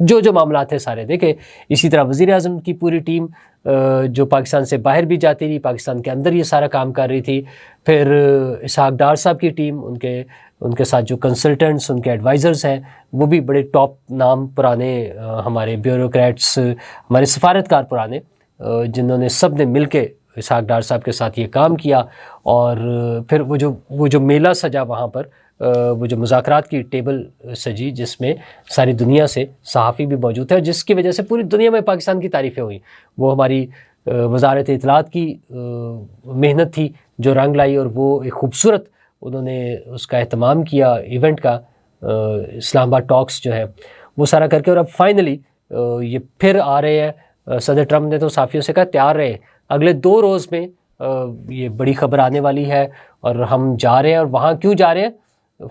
جو معاملات تھے سارے دیکھے. اسی طرح وزیر اعظم کی پوری ٹیم جو پاکستان سے باہر بھی جاتی رہی، پاکستان کے اندر یہ سارا کام کر رہی تھی. پھر اسحاق ڈار صاحب کی ٹیم، ان کے ساتھ جو کنسلٹنٹس، ان کے ایڈوائزرز ہیں، وہ بھی بڑے ٹاپ نام پرانے ہمارے بیوروکریٹس، ہمارے سفارتکار پرانے، جنہوں نے سب نے مل کے اسحاق ڈار صاحب کے ساتھ یہ کام کیا. اور پھر وہ جو میلہ سجا وہاں پر، وہ جو مذاکرات کی ٹیبل سجی جس میں ساری دنیا سے صحافی بھی موجود تھے، جس کی وجہ سے پوری دنیا میں پاکستان کی تعریفیں ہوئیں. وہ ہماری وزارت اطلاعات کی محنت تھی جو رنگ لائی، اور وہ ایک خوبصورت انہوں نے اس کا اہتمام کیا ایونٹ کا، اسلام آباد ٹاکس جو ہے وہ سارا کر کے. اور اب فائنلی یہ پھر آ رہے ہیں. صدر ٹرمپ نے تو صحافیوں سے کہا تیار رہے، اگلے 2 روز میں یہ بڑی خبر آنے والی ہے اور ہم جا رہے ہیں. اور وہاں کیوں جا رہے ہیں؟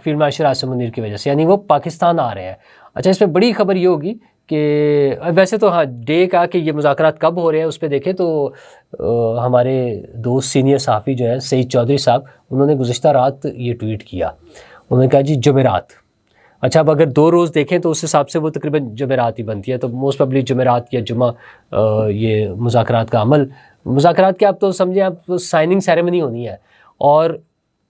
فیلڈ مارشل عاصم منیر کی وجہ سے، یعنی وہ پاکستان آ رہے ہیں. اچھا، اس میں بڑی خبر یہ ہوگی کہ ویسے تو ہاں ڈے کا کہ یہ مذاکرات کب ہو رہے ہیں اس پہ دیکھیں تو ہمارے دوست سینئر صحافی جو ہیں سعید چودھری صاحب، انہوں نے گزشتہ رات یہ ٹویٹ کیا. انہوں نے کہا جی جمعرات. اچھا، اب اگر 2 روز دیکھیں تو اس حساب سے وہ تقریباً جمعرات ہی بنتی ہے، تو موسٹ پبلی جمعرات یا جمعہ یہ مذاکرات کا عمل. مذاکرات کے آپ تو سمجھیں آپ سائننگ سیریمنی ہونی ہے، اور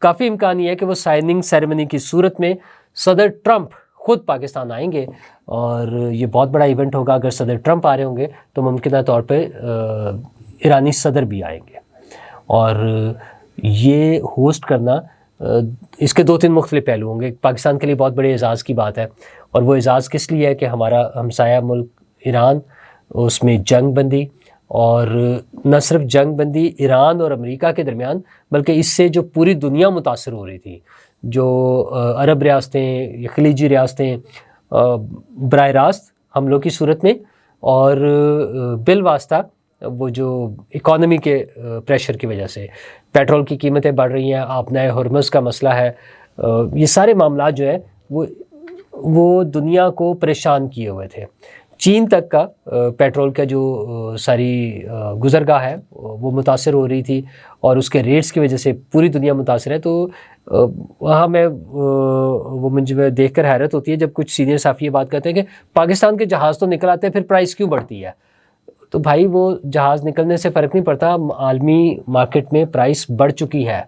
کافی امکان یہ ہے کہ وہ سائننگ سیریمنی کی صورت میں صدر ٹرمپ خود پاکستان آئیں گے، اور یہ بہت بڑا ایونٹ ہوگا. اگر صدر ٹرمپ آ رہے ہوں گے تو ممکنہ طور پہ ایرانی صدر بھی آئیں گے. اور یہ ہوسٹ کرنا، اس کے 2-3 مختلف پہلو ہوں گے. پاکستان کے لیے بہت بڑے اعزاز کی بات ہے، اور وہ اعزاز کس لیے ہے کہ ہمارا ہمسایہ ملک ایران، اس میں جنگ بندی، اور نہ صرف جنگ بندی ایران اور امریکہ کے درمیان، بلکہ اس سے جو پوری دنیا متاثر ہو رہی تھی، جو عرب ریاستیں یا خلیجی ریاستیں براہ راست حملوں کی صورت میں، اور بالواسطہ وہ جو اکانومی کے پریشر کی وجہ سے پیٹرول کی قیمتیں بڑھ رہی ہیں، آپ نئے ہرمز کا مسئلہ ہے، یہ سارے معاملات جو ہیں وہ دنیا کو پریشان کیے ہوئے تھے. چین تک کا پیٹرول کا جو ساری گزرگاہ ہے وہ متاثر ہو رہی تھی، اور اس کے ریٹس کی وجہ سے پوری دنیا متاثر ہے. تو وہاں مجھے دیکھ کر حیرت ہوتی ہے جب کچھ سینئر صحافی یہ بات کہتے ہیں کہ پاکستان کے جہاز تو نکل آتے ہیں، پھر پرائس کیوں بڑھتی ہے؟ تو بھائی وہ جہاز نکلنے سے فرق نہیں پڑتا، عالمی مارکیٹ میں پرائس بڑھ چکی ہے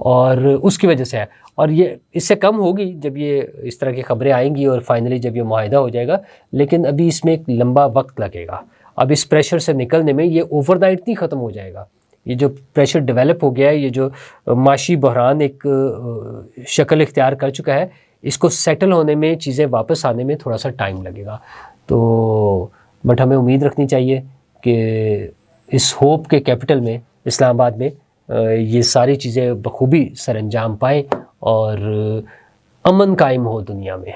اور اس کی وجہ سے ہے. اور یہ اس سے کم ہوگی جب یہ اس طرح کی خبریں آئیں گی اور فائنلی جب یہ معاہدہ ہو جائے گا، لیکن ابھی اس میں ایک لمبا وقت لگے گا. اب اس پریشر سے نکلنے میں یہ اوور نائٹ نہیں ختم ہو جائے گا. یہ جو پریشر ڈیولپ ہو گیا ہے، یہ جو معاشی بحران ایک شکل اختیار کر چکا ہے، اس کو سیٹل ہونے میں، چیزیں واپس آنے میں تھوڑا سا ٹائم لگے گا. تو بٹ ہمیں امید رکھنی چاہیے کہ اس ہوپ کے کیپٹل میں، اسلام آباد میں، یہ ساری چیزیں بخوبی سر انجام پائیں اور امن قائم ہو دنیا میں.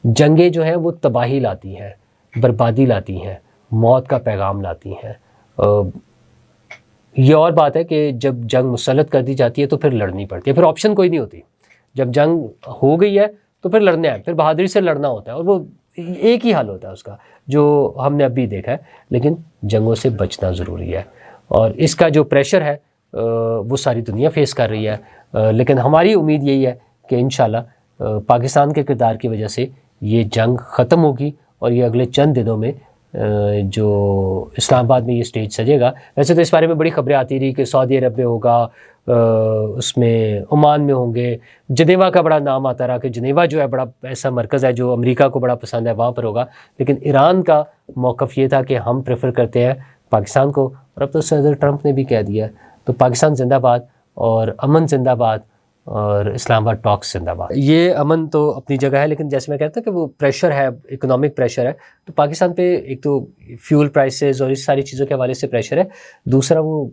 جنگیں جو ہیں وہ تباہی لاتی ہیں، بربادی لاتی ہیں، موت کا پیغام لاتی ہیں. یہ اور بات ہے کہ جب جنگ مسلط کر دی جاتی ہے تو پھر لڑنی پڑتی ہے، پھر آپشن کوئی نہیں ہوتی. جب جنگ ہو گئی ہے تو پھر لڑنا ہے، پھر بہادری سے لڑنا ہوتا ہے، اور وہ ایک ہی حل ہوتا ہے اس کا، جو ہم نے ابھی دیکھا ہے. لیکن جنگوں سے بچنا ضروری ہے، اور اس کا جو پریشر ہے وہ ساری دنیا فیس کر رہی ہے. لیکن ہماری امید یہی ہے کہ انشاءاللہ پاکستان کے کردار کی وجہ سے یہ جنگ ختم ہوگی، اور یہ اگلے چند دنوں میں جو اسلام آباد میں یہ سٹیج سجے گا. ویسے تو اس بارے میں بڑی خبریں آتی رہی کہ سعودی عرب میں ہوگا، اس میں عمان میں ہوں گے، جنیوا کا بڑا نام آتا رہا کہ جنیوا جو ہے بڑا ایسا مرکز ہے جو امریکہ کو بڑا پسند ہے، وہاں پر ہوگا. لیکن ایران کا موقف یہ تھا کہ ہم پریفر کرتے ہیں پاکستان کو، اور اب تو صدر ٹرمپ نے بھی کہہ دیا. تو پاکستان زندہ باد، اور امن زندہ باد، اور اسلام آباد ٹاکس زندہ باد. یہ امن تو اپنی جگہ ہے، لیکن جیسے میں کہتا ہوں کہ وہ پریشر ہے، اکنامک پریشر ہے. تو پاکستان پہ ایک تو فیول پرائسز اور اس ساری چیزوں کے حوالے سے پریشر ہے، دوسرا وہ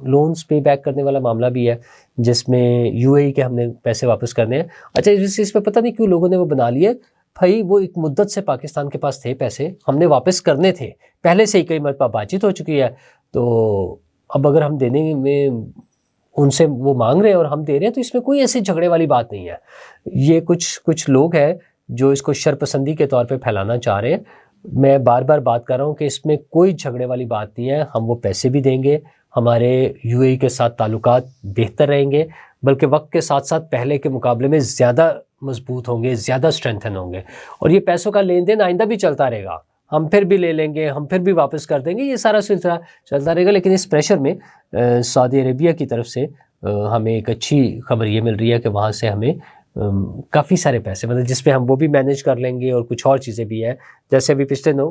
لونز پے بیک کرنے والا معاملہ بھی ہے جس میں یو اے ای کے ہم نے پیسے واپس کرنے ہیں. اچھا، اس پہ پتہ نہیں کیوں لوگوں نے وہ بنا لیے، بھائی وہ ایک مدت سے پاکستان کے پاس تھے پیسے، ہم نے واپس کرنے تھے، پہلے سے ہی کئی مرتبہ بات چیت ہو چکی ہے. تو اب اگر ہم دینے میں ان سے وہ مانگ رہے ہیں اور ہم دے رہے ہیں تو اس میں کوئی ایسی جھگڑے والی بات نہیں ہے. یہ کچھ لوگ ہیں جو اس کو شرپسندی کے طور پہ پھیلانا چاہ رہے ہیں. میں بار بار بات کر رہا ہوں کہ اس میں کوئی جھگڑے والی بات نہیں ہے. ہم وہ پیسے بھی دیں گے، ہمارے یو اے ای کے ساتھ تعلقات بہتر رہیں گے، بلکہ وقت کے ساتھ ساتھ پہلے کے مقابلے میں زیادہ مضبوط ہوں گے، زیادہ اسٹرینتھن ہوں گے، اور یہ پیسوں کا لین دین آئندہ بھی چلتا رہے گا. ہم پھر بھی لے لیں گے، ہم پھر بھی واپس کر دیں گے، یہ سارا سلسلہ چلتا رہے گا. لیکن اس پریشر میں سعودی عربیہ کی طرف سے ہمیں ایک اچھی خبر یہ مل رہی ہے کہ وہاں سے ہمیں کافی سارے پیسے، مطلب جس پہ ہم وہ بھی مینیج کر لیں گے، اور کچھ اور چیزیں بھی ہیں. جیسے ابھی پچھلے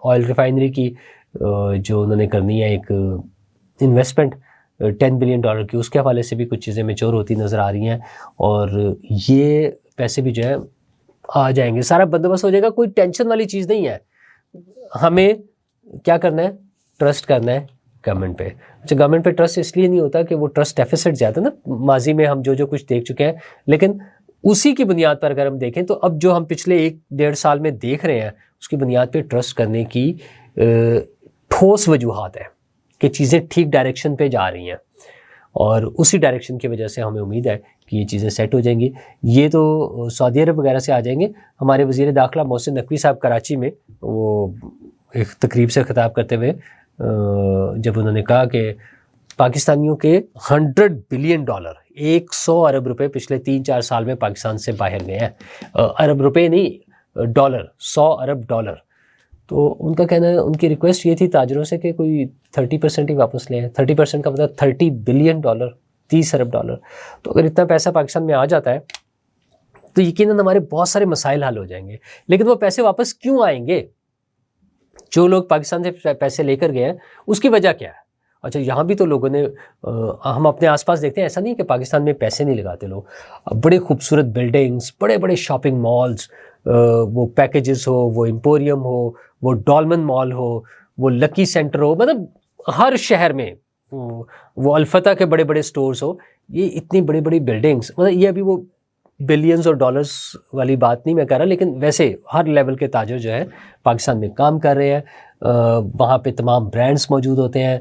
آئل ریفائنری کی جو انہوں نے کرنی ہے ایک انویسٹمنٹ $10 بلین کی، اس کے حوالے سے بھی کچھ چیزیں میچور ہوتی نظر آ رہی ہیں، اور یہ پیسے بھی جو ہے آ جائیں گے. سارا بندوبست ہو جائے گا، کوئی ٹینشن والی چیز نہیں ہے. ہمیں کیا کرنا ہے؟ ٹرسٹ کرنا ہے گورنمنٹ پہ. اچھا، گورنمنٹ پہ ٹرسٹ اس لیے نہیں ہوتا کہ وہ ٹرسٹ ڈیفیسٹ جاتا ہے نا، ماضی میں ہم جو کچھ دیکھ چکے ہیں، لیکن اسی کی بنیاد پر اگر ہم دیکھیں تو اب جو ہم پچھلے 1-1.5 سال میں دیکھ رہے ہیں، اس کی بنیاد پہ ٹرسٹ کرنے کی ٹھوس وجوہات ہیں کہ چیزیں ٹھیک ڈائریکشن پہ جا رہی ہیں، اور اسی ڈائریکشن کی وجہ سے ہمیں امید ہے کہ یہ چیزیں سیٹ ہو جائیں گی. یہ تو سعودی عرب وغیرہ سے آ جائیں گے. ہمارے وزیر داخلہ محسن نقوی صاحب کراچی میں وہ ایک تقریب سے خطاب کرتے ہوئے جب انہوں نے کہا کہ پاکستانیوں کے $100 بلین 100 ارب روپے پچھلے 3-4 سال میں پاکستان سے باہر گئے ہیں. ارب روپے نہیں، ڈالر، 100 ارب ڈالر. تو ان کا کہنا ہے، ان کی ریکویسٹ یہ تھی تاجروں سے کہ کوئی 30% ہی واپس لیں. 30% کا مطلب $30 بلین، 30 ارب ڈالر. تو اگر اتنا پیسہ پاکستان میں آ جاتا ہے تو یقیناً ہمارے بہت سارے مسائل حل ہو جائیں گے. لیکن وہ پیسے واپس کیوں آئیں گے؟ جو لوگ پاکستان سے پیسے لے کر گئے ہیں اس کی وجہ کیا ہے؟ اچھا، یہاں بھی تو لوگوں نے، ہم اپنے آس پاس دیکھتے ہیں، ایسا نہیں کہ پاکستان میں پیسے نہیں لگاتے لوگ. بڑے خوبصورت بلڈنگز، بڑے بڑے شاپنگ مالز، وہ پیکیجز ہو، وہ ایمپوریم ہو، وہ ڈالمن مال ہو، وہ لکی سینٹر ہو، مطلب ہر شہر میں وہ الفتح کے بڑے بڑے سٹورز ہو، یہ اتنی بڑی بڑی بلڈنگز، مطلب یہ ابھی وہ بلینز اور ڈالرز والی بات نہیں میں کہہ رہا، لیکن ویسے ہر لیول کے تاجر جو ہے پاکستان میں کام کر رہے ہیں. وہاں پہ تمام برانڈز موجود ہوتے ہیں،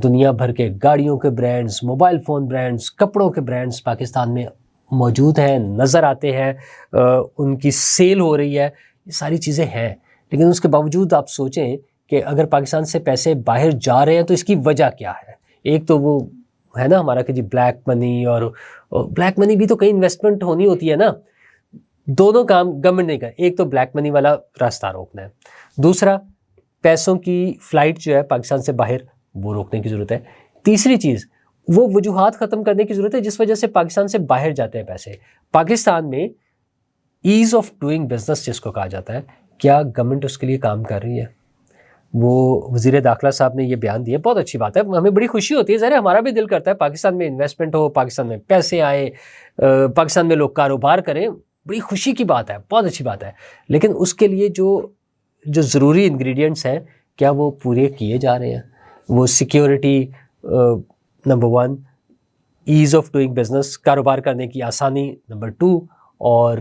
دنیا بھر کے گاڑیوں کے برانڈز، موبائل فون برانڈز، کپڑوں کے برانڈز پاکستان میں موجود ہیں، نظر آتے ہیں، ان کی سیل ہو رہی ہے، یہ ساری چیزیں ہیں. لیکن اس کے باوجود آپ سوچیں کہ اگر پاکستان سے پیسے باہر جا رہے ہیں تو اس کی وجہ کیا ہے؟ ایک تو وہ ہے نا ہمارا کہ جی بلیک منی، اور بلیک منی بھی تو کہیں انویسٹمنٹ ہونی ہوتی ہے نا. دونوں کام گورنمنٹ نہیں کر، ایک تو بلیک منی والا راستہ روکنا ہے، دوسرا پیسوں کی فلائٹ جو ہے پاکستان سے باہر وہ روکنے کی ضرورت ہے، تیسری چیز وہ وجوہات ختم کرنے کی ضرورت ہے جس وجہ سے پاکستان سے باہر جاتے ہیں پیسے. پاکستان میں ایز آف ڈوئنگ بزنس جس کو کہا جاتا ہے، کیا گورنمنٹ اس کے لیے کام کر رہی ہے؟ وہ وزیر داخلہ صاحب نے یہ بیان دیا، بہت اچھی بات ہے، ہمیں بڑی خوشی ہوتی ہے. ظاہر ہمارا بھی دل کرتا ہے پاکستان میں انویسٹمنٹ ہو، پاکستان میں پیسے آئے، پاکستان میں لوگ کاروبار کریں، بڑی خوشی کی بات ہے، بہت اچھی بات ہے. لیکن اس کے لیے جو ضروری انگریڈینٹس ہیں، کیا وہ پورے کیے جا رہے ہیں؟ وہ security number 1، as of doing business, کاروبار کرنے کی آسانی نمبر 2، اور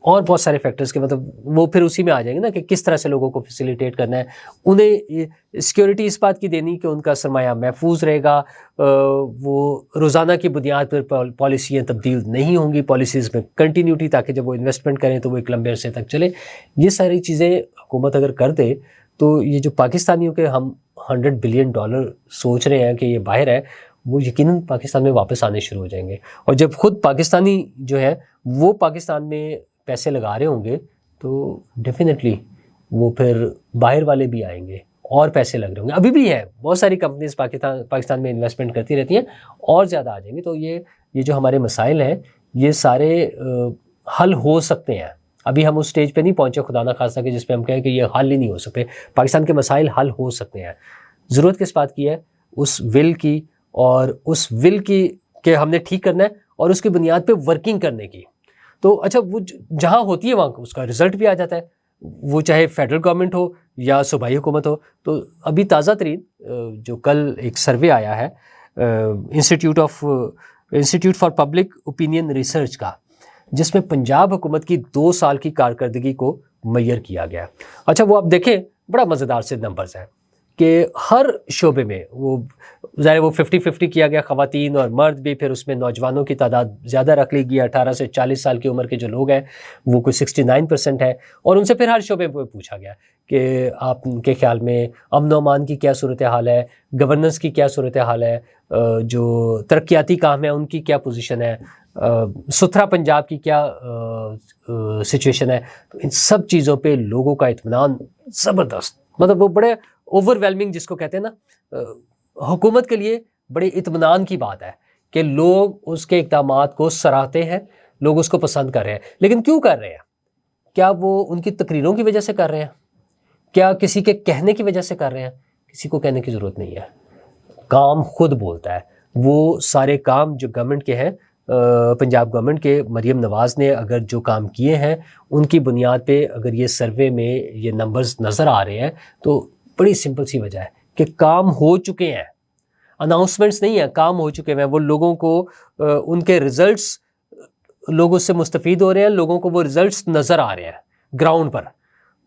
بہت سارے فیکٹرز کے، مطلب وہ پھر اسی میں آ جائیں گے نا کہ کس طرح سے لوگوں کو فیسیلیٹیٹ کرنا ہے. انہیں سیکیورٹی اس بات کی دینی کہ ان کا سرمایہ محفوظ رہے گا، وہ روزانہ کی بنیاد پر پالیسیاں تبدیل نہیں ہوں گی، پالیسیز میں کنٹینیوٹی، تاکہ جب وہ انویسٹمنٹ کریں تو وہ ایک لمبے عرصے تک چلے. یہ ساری چیزیں حکومت اگر کر دے تو یہ جو پاکستانیوں کے ہم $100 بلین سوچ رہے ہیں کہ یہ باہر ہے، وہ یقیناً پاکستان میں واپس آنے شروع ہو جائیں گے. اور جب خود پاکستانی جو ہے وہ پاکستان میں پیسے لگا رہے ہوں گے تو ڈیفینیٹلی وہ پھر باہر والے بھی آئیں گے اور پیسے لگ رہے ہوں گے. ابھی بھی ہے، بہت ساری کمپنیز پاکستان میں انویسٹمنٹ کرتی رہتی ہیں، اور زیادہ آ جائیں گے. تو یہ جو ہمارے مسائل ہیں یہ سارے حل ہو سکتے ہیں. ابھی ہم اس سٹیج پہ نہیں پہنچے خدا نہ خواستہ کہ جس پہ ہم کہیں کہ یہ حل ہی نہیں ہو سکتے. پاکستان کے مسائل حل ہو سکتے ہیں. ضرورت کس بات کی ہے؟ اس ول کی، اور اس ول کی کہ ہم نے ٹھیک کرنا ہے، اور اس کی بنیاد پہ ورکنگ کرنے کی. تو اچھا، وہ جہاں ہوتی ہے وہاں اس کا رزلٹ بھی آ جاتا ہے، وہ چاہے فیڈرل گورنمنٹ ہو یا صوبائی حکومت ہو. تو ابھی تازہ ترین جو کل ایک سروے آیا ہے institute for public opinion research کا، جس میں پنجاب حکومت کی 2 سال کی کارکردگی کو میئر کیا گیا. اچھا، وہ آپ دیکھیں، بڑا مزیدار سے نمبرز ہیں کہ ہر شعبے میں وہ ظاہر وہ 50-50 کیا گیا، خواتین اور مرد بھی، پھر اس میں نوجوانوں کی تعداد زیادہ رکھ لی گئی، 18 سے 40 سال کی عمر کے جو لوگ ہیں وہ کوئی 69% ہے، اور ان سے پھر ہر شعبے پہ پوچھا گیا کہ آپ کے خیال میں امن و امان کی کیا صورتحال ہے، گورننس کی کیا صورتحال ہے، جو ترقیاتی کام ہیں ان کی کیا پوزیشن ہے، ستھرا پنجاب کی کیا سچویشن ہے. تو ان سب چیزوں پہ لوگوں کا اطمینان زبردست، مطلب وہ بڑے اوور ویلمنگ جس کو کہتے ہیں نا، حکومت کے لیے بڑی اطمینان کی بات ہے کہ لوگ اس کے اقدامات کو سراہتے ہیں، لوگ اس کو پسند کر رہے ہیں. لیکن کیوں کر رہے ہیں؟ کیا وہ ان کی تقریروں کی وجہ سے کر رہے ہیں؟ کیا کسی کے کہنے کی وجہ سے کر رہے ہیں؟ کسی کو کہنے کی ضرورت نہیں ہے، کام خود بولتا ہے. وہ سارے کام جو گورنمنٹ کے ہیں، پنجاب گورنمنٹ کے، مریم نواز نے اگر جو کام کیے ہیں ان کی بنیاد پہ اگر یہ سروے میں یہ نمبرز نظر آ رہے ہیں تو بڑی سمپل سی وجہ ہے کہ کام ہو چکے ہیں، اناؤنسمنٹس نہیں ہیں، کام ہو چکے ہیں. وہ لوگوں کو ان کے ریزلٹس، لوگ اس سے مستفید ہو رہے ہیں، لوگوں کو وہ ریزلٹس نظر آ رہے ہیں گراؤنڈ پر.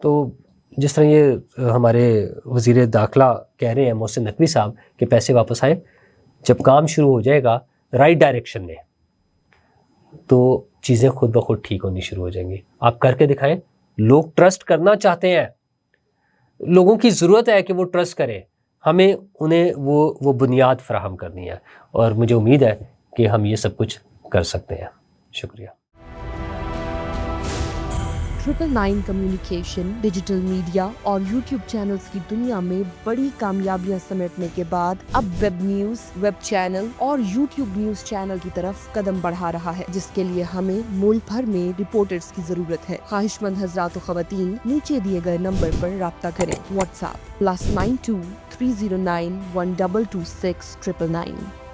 تو جس طرح یہ ہمارے وزیر داخلہ کہہ رہے ہیں محسن نقوی صاحب کہ پیسے واپس آئے، جب کام شروع ہو جائے گا رائٹ ڈائریکشن میں تو چیزیں خود بخود ٹھیک ہونی شروع ہو جائیں گی. آپ کر کے دکھائیں. لوگ ٹرسٹ کرنا چاہتے ہیں، لوگوں کی ضرورت ہے کہ وہ ٹرسٹ کریں، ہمیں انہیں وہ بنیاد فراہم کرنی ہے، اور مجھے امید ہے کہ ہم یہ سب کچھ کر سکتے ہیں. شکریہ. 999 کمیونیکیشن، ڈیجیٹل میڈیا اور یوٹیوب چینلز کی دنیا میں بڑی کامیابیاں سمیٹنے کے بعد اب ویب نیوز، ویب چینل اور یوٹیوب نیوز چینل کی طرف قدم بڑھا رہا ہے، جس کے لیے ہمیں ملک بھر میں رپورٹرز کی ضرورت ہے. خواہش مند حضرات و خواتین نیچے دیے گئے نمبر پر رابطہ کریں. What's app +92 309 1226 999.